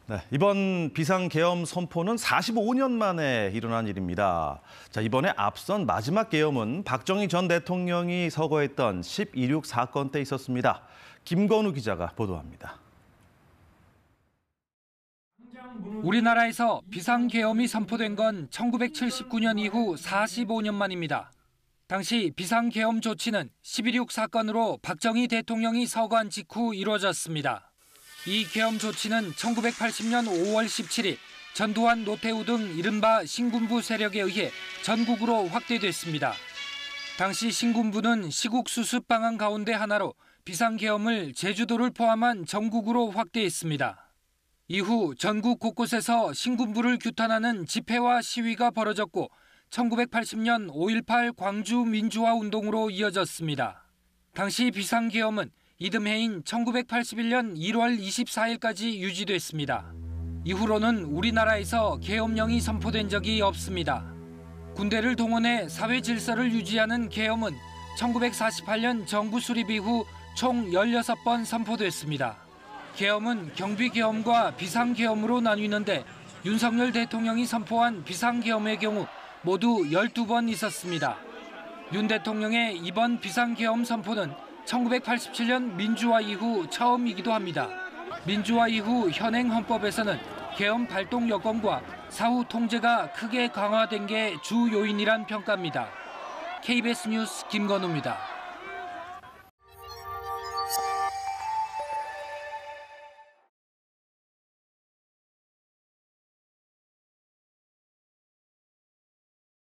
네, 이번 비상계엄 선포는 45년 만에 일어난 일입니다. 자, 이번에 앞선 마지막 계엄은 박정희 전 대통령이 서거했던 10.16 사건 때 있었습니다. 김건우 기자가 보도합니다. 우리나라에서 비상계엄이 선포된 건 1979년 이후 45년 만입니다. 당시 비상계엄 조치는 10.16 사건으로 박정희 대통령이 서거한 직후 이루어졌습니다. 이 계엄 조치는 1980년 5월 17일 전두환, 노태우 등 이른바 신군부 세력에 의해 전국으로 확대됐습니다. 당시 신군부는 시국 수습 방안 가운데 하나로 비상계엄을 제주도를 포함한 전국으로 확대했습니다. 이후 전국 곳곳에서 신군부를 규탄하는 집회와 시위가 벌어졌고 1980년 5.18 광주 민주화 운동으로 이어졌습니다. 당시 비상계엄은 이듬해인 1981년 1월 24일까지 유지됐습니다. 이후로는 우리나라에서 계엄령이 선포된 적이 없습니다. 군대를 동원해 사회 질서를 유지하는 계엄은 1948년 정부 수립 이후 총 16번 선포됐습니다. 계엄은 경비계엄과 비상계엄으로 나뉘는데 윤석열 대통령이 선포한 비상계엄의 경우 모두 12번 있었습니다. 윤 대통령의 이번 비상계엄 선포는 1987년 민주화 이후 처음이기도 합니다. 민주화 이후 현행 헌법에서는 계엄 발동 여건과 사후 통제가 크게 강화된 게 주 요인이란 평가입니다. KBS 뉴스 김건우입니다.